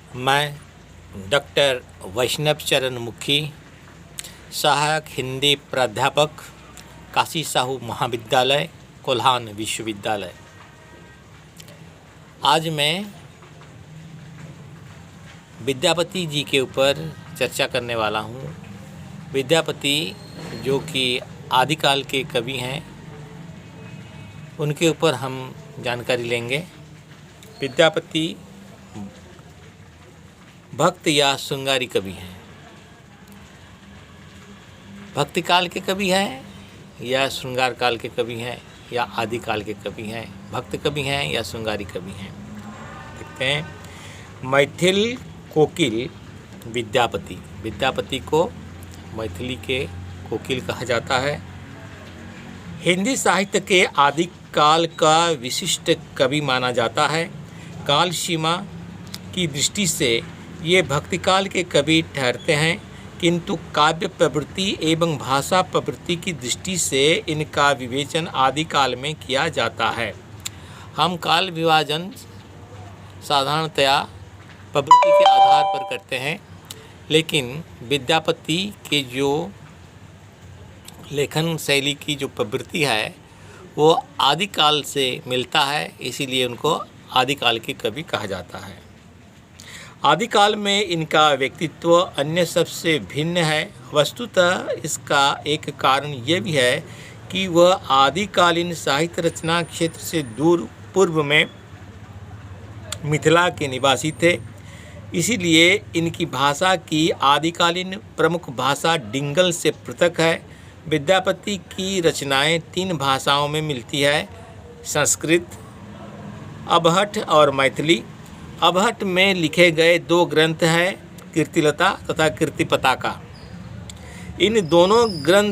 मैं डॉक्टर वैष्णव चरण मुखी, सहायक हिंदी प्राध्यापक, काशी साहू महाविद्यालय, कोल्हान विश्वविद्यालय। आज मैं विद्यापति जी के ऊपर चर्चा करने वाला हूँ। विद्यापति जो कि आदिकाल के कवि हैं, उनके ऊपर हम जानकारी लेंगे। विद्यापति भक्त या श्रृंगारी कवि हैं। भक्ति काल के कवि हैं या श्रृंगार काल के कवि हैं या आदिकाल के कवि हैं। भक्त कवि हैं या श्रृंगारी कवि हैं। देखते हैं। मैथिल कोकिल विद्यापति। विद्यापति को मैथिली के कोकिल कहा जाता है। हिंदी साहित्य के आदिकाल का विशिष्ट कवि माना जाता है। काल सीमा की दृष्टि से ये भक्तिकाल के कवि ठहरते हैं, किंतु काव्य प्रवृत्ति एवं भाषा प्रवृत्ति की दृष्टि से इनका विवेचन आदिकाल में किया जाता है। हम काल विभाजन साधारणतया प्रवृत्ति के आधार पर करते हैं, लेकिन विद्यापति के जो लेखन शैली की जो प्रवृत्ति है वो आदिकाल से मिलता है, इसीलिए उनको आदिकाल के कवि कहा जाता है। आदिकाल में इनका व्यक्तित्व अन्य सबसे भिन्न है। वस्तुतः इसका एक कारण यह भी है कि वह आदिकालीन साहित्य रचना क्षेत्र से दूर पूर्व में मिथिला के निवासी थे। इसीलिए इनकी भाषा की आदिकालीन प्रमुख भाषा डिंगल से पृथक है। विद्यापति की रचनाएं 3 भाषाओं में मिलती है, संस्कृत, अबहठ और मैथिली। अबहठ में लिखे गए 2 ग्रंथ हैं, कीर्तिलता तथा कीर्तिपताका। इन दोनों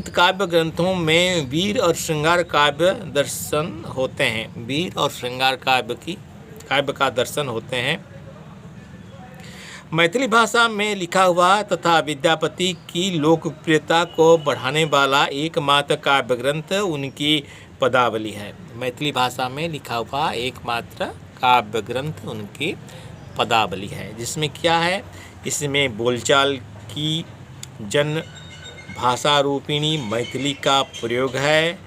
काव्य ग्रंथों में वीर और श्रृंगार काव्य दर्शन होते हैं। वीर और श्रृंगार काव्य का दर्शन होते हैं। मैथिली भाषा में लिखा हुआ तथा विद्यापति की लोकप्रियता को बढ़ाने वाला एकमात्र काव्य ग्रंथ उनकी पदावली है। मैथिली भाषा में लिखा हुआ एकमात्र काव्य ग्रंथ उनकी पदावली है, जिसमें क्या है, इसमें बोलचाल की जन भाषा रूपिणी मैथिली का प्रयोग है।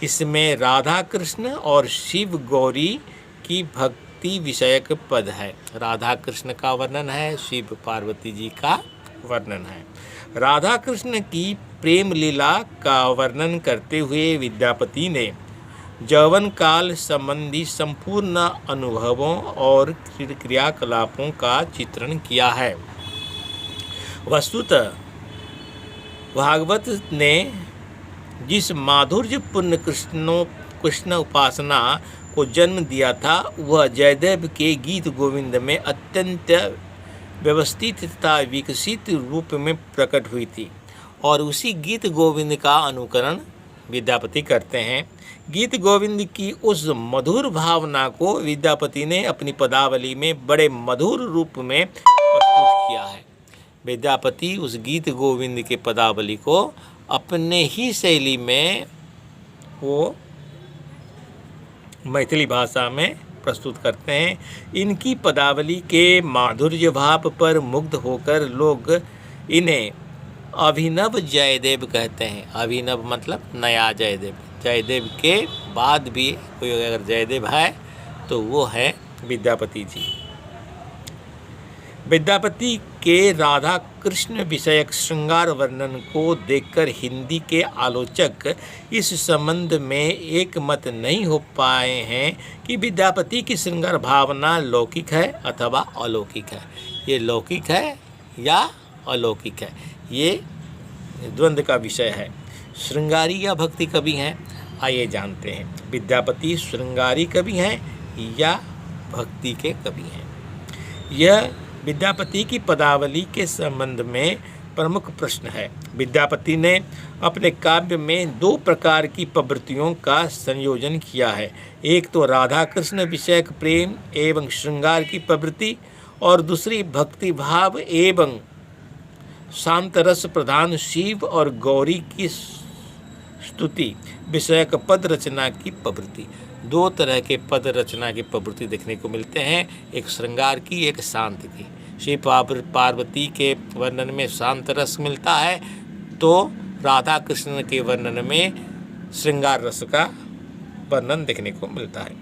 इसमें राधा कृष्ण और शिव गौरी की भक्ति विषयक पद है। राधा कृष्ण का वर्णन है, शिव पार्वती जी का वर्णन है। राधा कृष्ण की प्रेम लीला का वर्णन करते हुए विद्यापति ने यौवन काल संबंधी संपूर्ण अनुभवों और क्रियाकलापों का चित्रण किया है। वस्तुतः भागवत ने जिस माधुर्यपूर्ण कृष्ण उपासना को जन्म दिया था, वह जयदेव के गीत गोविंद में अत्यंत व्यवस्थित तथा विकसित रूप में प्रकट हुई थी, और उसी गीत गोविंद का अनुकरण विद्यापति करते हैं। गीत गोविंद की उस मधुर भावना को विद्यापति ने अपनी पदावली में बड़े मधुर रूप में प्रस्तुत किया है। विद्यापति उस गीत गोविंद के पदावली को अपने ही शैली में वो मैथिली भाषा में प्रस्तुत करते हैं। इनकी पदावली के माधुर्य भाव पर मुग्ध होकर लोग इन्हें अभिनव जयदेव कहते हैं। अभिनव मतलब नया जयदेव। जयदेव के बाद भी कोई अगर जयदेव है तो वो है विद्यापति जी। विद्यापति के राधा कृष्ण विषयक श्रृंगार वर्णन को देखकर हिंदी के आलोचक इस संबंध में एक मत नहीं हो पाए हैं कि विद्यापति की श्रृंगार भावना लौकिक है अथवा अलौकिक है। ये लौकिक है या अलौकिक है, ये द्वंद्व का विषय है। श्रृंगारी या भक्ति कवि हैं, आइए जानते हैं। विद्यापति श्रृंगारी कवि हैं या भक्ति के कवि हैं? यह विद्यापति की पदावली के संबंध में प्रमुख प्रश्न है। विद्यापति ने अपने काव्य में 2 प्रकार की प्रवृत्तियों का संयोजन किया है। एक तो राधा कृष्ण विषयक प्रेम एवं श्रृंगार की प्रवृत्ति, और दूसरी भक्ति भाव एवं शांत रस प्रधान शिव और गौरी की स्तुति विषयक पद रचना की प्रवृत्ति। 2 तरह के पद रचना की प्रवृत्ति देखने को मिलते हैं, एक श्रृंगार की, एक शांत की। शिव पार्वती के वर्णन में शांत रस मिलता है, तो राधा कृष्ण के वर्णन में श्रृंगार रस का वर्णन देखने को मिलता है।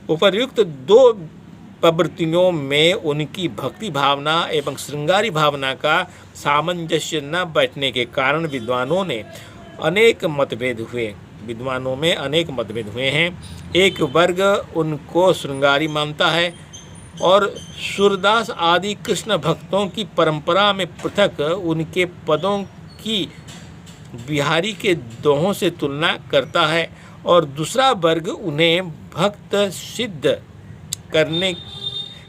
उपर्युक्त दो प्रवृत्तियों में उनकी भक्ति भावना एवं श्रृंगारी भावना का सामंजस्य न बैठने के कारण विद्वानों में अनेक मतभेद हुए हैं। एक वर्ग उनको श्रृंगारी मानता है और सूरदास आदि कृष्ण भक्तों की परंपरा में पृथक उनके पदों की बिहारी के दोहों से तुलना करता है, और दूसरा वर्ग उन्हें भक्त सिद्ध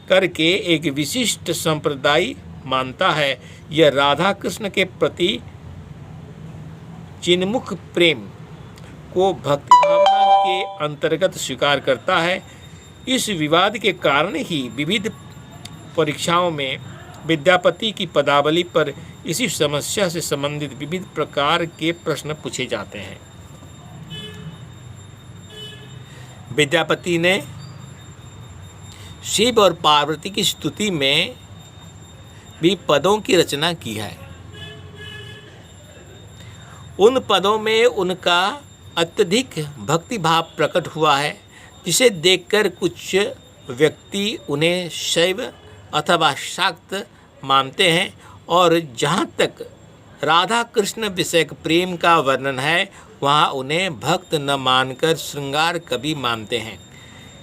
करके एक विशिष्ट संप्रदाय मानता है। यह राधा कृष्ण के प्रति चिन्मुख प्रेम को भक्ति भावना के अंतर्गत स्वीकार करता है। इस विवाद के कारण ही विविध परीक्षाओं में विद्यापति की पदावली पर इसी समस्या से संबंधित विविध प्रकार के प्रश्न पूछे जाते हैं। विद्यापति ने शिव और पार्वती की स्तुति में भी पदों की रचना की है। उन पदों में उनका अत्यधिक भक्ति भाव प्रकट हुआ है, जिसे देखकर कुछ व्यक्ति उन्हें शैव अथवा शाक्त मानते हैं, और जहाँ तक राधा कृष्ण विषयक प्रेम का वर्णन है वहाँ उन्हें भक्त न मानकर श्रृंगार कवि मानते हैं।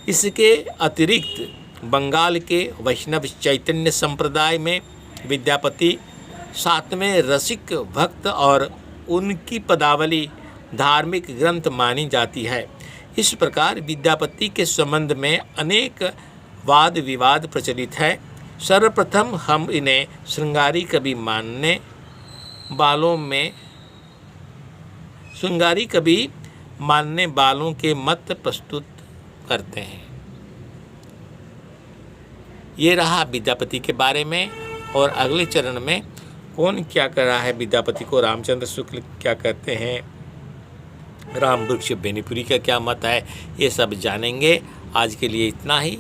इसके अतिरिक्त बंगाल के वैष्णव चैतन्य संप्रदाय में विद्यापति सातवें रसिक भक्त और उनकी पदावली धार्मिक ग्रंथ मानी जाती है। इस प्रकार विद्यापति के संबंध में अनेक वाद विवाद प्रचलित है। सर्वप्रथम हम इन्हें श्रृंगारी कवि मानने वालों के मत प्रस्तुत करते हैं। ये रहा विद्यापति के बारे में, और अगले चरण में कौन क्या कर रहा है विद्यापति को, रामचंद्र शुक्ल क्या कहते हैं, राम वृक्ष बेनीपुरी का क्या मत है, ये सब जानेंगे। आज के लिए इतना ही।